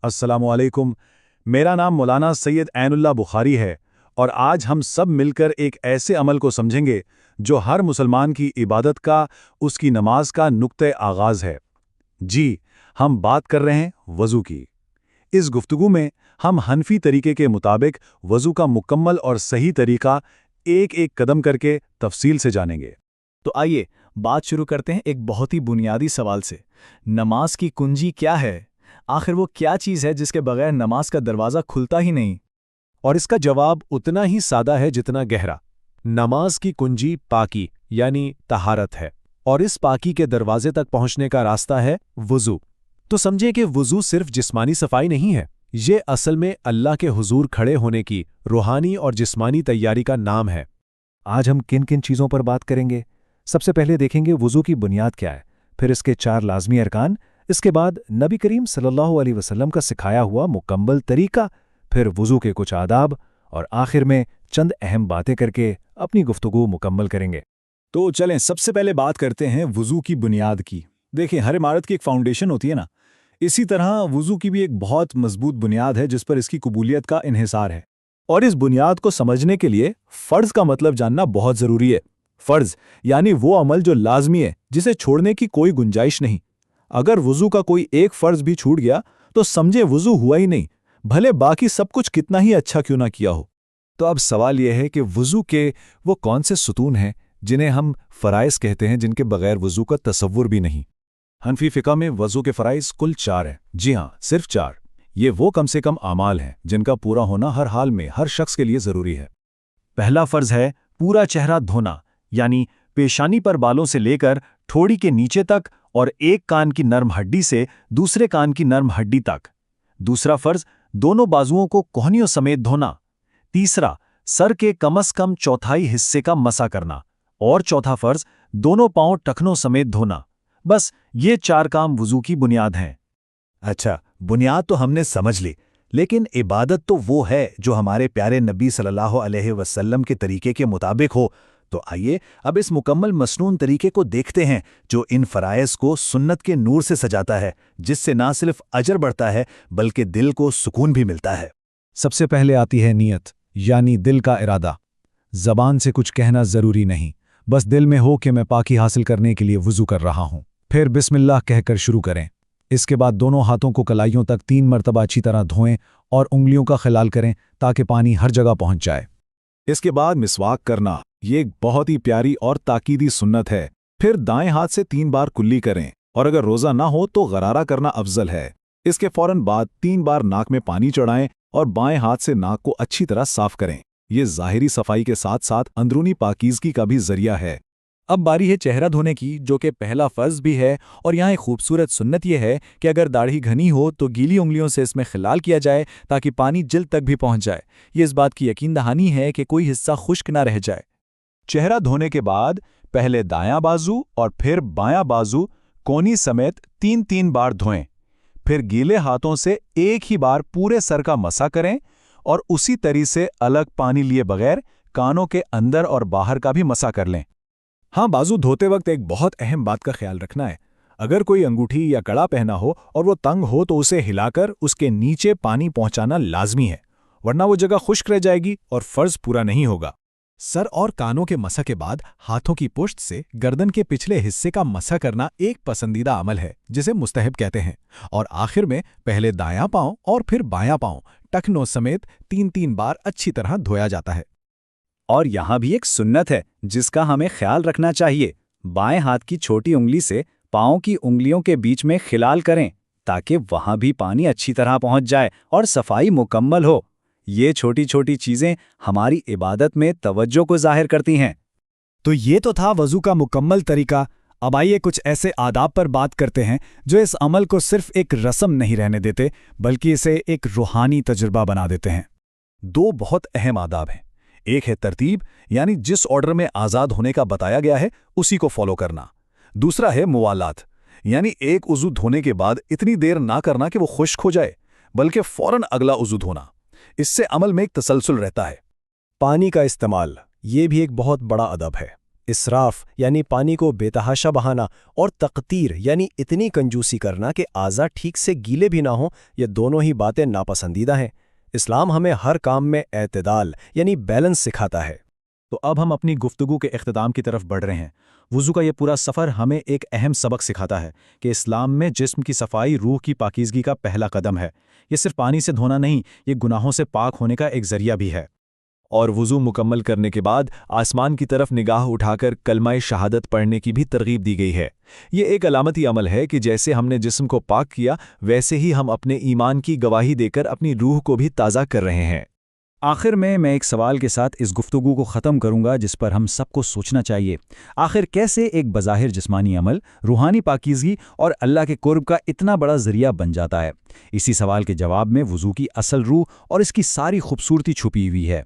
अस्सलाम वालेकुम। मेरा नाम मौलाना सैयद ऐनुल्लाह बुखारी है और आज हम सब मिलकर एक ऐसे अमल को समझेंगे जो हर मुसलमान की इबादत का, उसकी नमाज का नुक्ते आगाज़ है। जी, हम बात कर रहे हैं वज़ू की। इस गुफ्तगू में हम हनफी तरीके के मुताबिक वज़ू का मुकम्मल और सही तरीका एक एक कदम करके तफसील से जानेंगे। तो आइए बात शुरू करते हैं एक बहुत ही बुनियादी सवाल से। नमाज की कुंजी क्या है? आखिर वो क्या चीज़ है जिसके बगैर नमाज का दरवाज़ा खुलता ही नहीं? और इसका जवाब उतना ही सादा है जितना गहरा। नमाज की कुंजी पाकी यानी तहारत है, और इस पाकी के दरवाजे तक पहुंचने का रास्ता है वुज़ू। तो समझे कि वुज़ू सिर्फ जिस्मानी सफाई नहीं है, ये असल में अल्लाह के हुजूर खड़े होने की रूहानी और जिस्मानी तैयारी का नाम है। आज हम किन किन चीज़ों पर बात करेंगे? सबसे पहले देखेंगे वुज़ू की बुनियाद क्या है, फिर इसके 4 लाज़मी अरकान, इसके बाद नबी करीम सल्लल्लाहु अलैहि वसल्लम का सिखाया हुआ मुकम्मल तरीका, फिर वुज़ू के कुछ आदाब, और आखिर में चंद अहम बातें करके अपनी गुफ्तगू मुकम्मल करेंगे। तो चलें सबसे पहले बात करते हैं वुज़ू की बुनियाद की। देखिए, हर इमारत की एक फाउंडेशन होती है ना, इसी तरह वुज़ू की भी एक बहुत मजबूत बुनियाद है जिस पर इसकी कबूलियत का इन्हिसार है। और इस बुनियाद को समझने के लिए फ़र्ज़ का मतलब जानना बहुत ज़रूरी है। फ़र्ज़ यानी वो अमल जो लाजमी है, जिसे छोड़ने की कोई गुंजाइश नहीं। अगर वुज़ू का कोई एक फ़र्ज़ भी छूट गया तो समझे वुज़ू हुआ ही नहीं, भले बाकी सब कुछ कितना ही अच्छा क्यों ना किया हो। तो अब सवाल यह है कि वुज़ू के वो कौन से सुतून हैं जिन्हें हम फ़राइज़ कहते हैं, जिनके बगैर वुज़ू का तसव्वुर भी नहीं। हनफी फ़िक़्ह में वज़ू के फ़राइज़ कुल 4 हैं। जी हाँ, सिर्फ 4। ये वो कम से कम आमाल हैं जिनका पूरा होना हर हाल में हर शख्स के लिए ज़रूरी है। पहला फ़र्ज़ है पूरा चेहरा धोना, यानी पेशानी पर बालों से लेकर ठोड़ी के नीचे तक और एक कान की नर्म हड्डी से दूसरे कान की नर्म हड्डी तक। दूसरा फ़र्ज़ दोनों बाजुओं को कोहनियों समेत धोना। तीसरा, सर के कम से कम चौथाई हिस्से का मसा करना। और चौथा फ़र्ज़ दोनों पांव टखनों समेत धोना। बस ये 4 काम वुज़ू की बुनियाद हैं। अच्छा, बुनियाद तो हमने समझ ली, लेकिन इबादत तो वो है जो हमारे प्यारे नबी सल्लल्लाहु अलैहि वसल्लम के तरीके के मुताबिक हो। तो आइए अब इस मुकम्मल मसनून तरीके को देखते हैं जो इन फ़राइज़ को सुन्नत के नूर से सजाता है, जिससे ना सिर्फ अजर बढ़ता है बल्कि दिल को सुकून भी मिलता है। सबसे पहले आती है नीयत, यानी दिल का इरादा। ज़बान से कुछ कहना ज़रूरी नहीं, बस दिल में हो कि मैं पाकी हासिल करने के लिए वुज़ू कर रहा हूँ। फिर बिस्मिल्लाह कहकर शुरू करें। इसके बाद दोनों हाथों को कलाइयों तक 3 मरतबा अच्छी तरह धोएं और उंगलियों का ख़िलाल करें ताकि पानी हर जगह पहुँच जाए। इसके बाद मिसवाक करना, ये एक बहुत ही प्यारी और ताकीदी सुन्नत है। फिर दाएं हाथ से 3 बार कुल्ली करें, और अगर रोज़ा ना हो तो गरारा करना अफजल है। इसके फौरन बाद 3 बार नाक में पानी चढ़ाएं और बाएं हाथ से नाक को अच्छी तरह साफ करें। ये ज़ाहिरी सफाई के साथ साथ अंदरूनी पाकीज़गी का भी जरिया है। अब बारी है चेहरा धोने की, जो कि पहला फ़र्ज़ भी है। और यहाँ एक खूबसूरत सुन्नत यह है कि अगर दाढ़ी घनी हो तो गीली उंगलियों से इसमें खिलाल किया जाए ताकि पानी जिल्द तक भी पहुँच जाए। ये इस बात की यकीन दहानी है कि कोई हिस्सा खुश्क ना रह जाए। चेहरा धोने के बाद पहले दायां बाजू और फिर बायां बाजू कोहनी समेत 3-3 बार धोएं। फिर गीले हाथों से एक ही बार पूरे सर का मसा करें और उसी तरीके से अलग पानी लिए बगैर कानों के अंदर और बाहर का भी मसा कर लें। हाँ, बाजू धोते वक्त एक बहुत अहम बात का ख्याल रखना है। अगर कोई अंगूठी या कड़ा पहना हो और वो तंग हो तो उसे हिलाकर उसके नीचे पानी पहुंचाना लाजमी है, वरना वो जगह खुश्क रह जाएगी और फ़र्ज़ पूरा नहीं होगा। सर और कानों के मसा के बाद हाथों की पुश्त से गर्दन के पिछले हिस्से का मसा करना एक पसंदीदा अमल है जिसे मुस्तहब कहते हैं। और आखिर में पहले दायां पांव और फिर बायां पांव टखनों समेत 3-3 बार अच्छी तरह धोया जाता है। और यहाँ भी एक सुन्नत है जिसका हमें ख्याल रखना चाहिए। बाएं हाथ की छोटी उंगली से पाँव की उंगलियों के बीच में खिलाल करें ताकि वहाँ भी पानी अच्छी तरह पहुँच जाए और सफाई मुकम्मल हो। ये छोटी छोटी चीज़ें हमारी इबादत में तवज्जो को ज़ाहिर करती हैं। तो ये तो था वज़ू का मुकम्मल तरीका। अब आइए कुछ ऐसे आदाब पर बात करते हैं जो इस अमल को सिर्फ एक रस्म नहीं रहने देते बल्कि इसे एक रूहानी तजुर्बा बना देते हैं। 2 बहुत अहम आदाब हैं। एक है तरतीब, यानी जिस ऑर्डर में आज़ाद होने का बताया गया है उसी को फॉलो करना। दूसरा है मुवालात, यानी एक उज़ू धोने के बाद इतनी देर ना करना कि वो खुश्क हो जाए, बल्कि फ़ौरन अगला उज़ू धोना। इससे अमल में एक तसलसल रहता है। पानी का इस्तेमाल, ये भी एक बहुत बड़ा अदब है। اسراف یعنی پانی کو بے تحاشا بہانا، اور تقتیر یعنی اتنی کنجوسی کرنا کہ اعضاء ٹھیک سے گیلے بھی نہ ہوں، یہ دونوں ہی باتیں ناپسندیدہ ہیں۔ اسلام ہمیں ہر کام میں اعتدال یعنی بیلنس سکھاتا ہے۔ تو اب ہم اپنی گفتگو کے اختتام کی طرف بڑھ رہے ہیں۔ وضو کا یہ پورا سفر ہمیں ایک اہم سبق سکھاتا ہے کہ اسلام میں جسم کی صفائی روح کی پاکیزگی کا پہلا قدم ہے۔ یہ صرف پانی سے دھونا نہیں، یہ گناہوں سے پاک ہونے کا ایک ذریعہ بھی ہے۔ اور وضو مکمل کرنے کے بعد آسمان کی طرف نگاہ اٹھا کر کلمہ شہادت پڑھنے کی بھی ترغیب دی گئی ہے۔ یہ ایک علامتی عمل ہے کہ جیسے ہم نے جسم کو پاک کیا، ویسے ہی ہم اپنے ایمان کی گواہی دے کر اپنی روح کو بھی تازہ کر رہے ہیں۔ آخر میں ایک سوال کے ساتھ اس گفتگو کو ختم کروں گا جس پر ہم سب کو سوچنا چاہیے۔ آخر کیسے ایک بظاہر جسمانی عمل روحانی پاکیزگی اور اللہ کے قرب کا اتنا بڑا ذریعہ بن جاتا ہے؟ اسی سوال کے جواب میں وضو کی اصل روح اور اس کی ساری خوبصورتی چھپی ہوئی ہے۔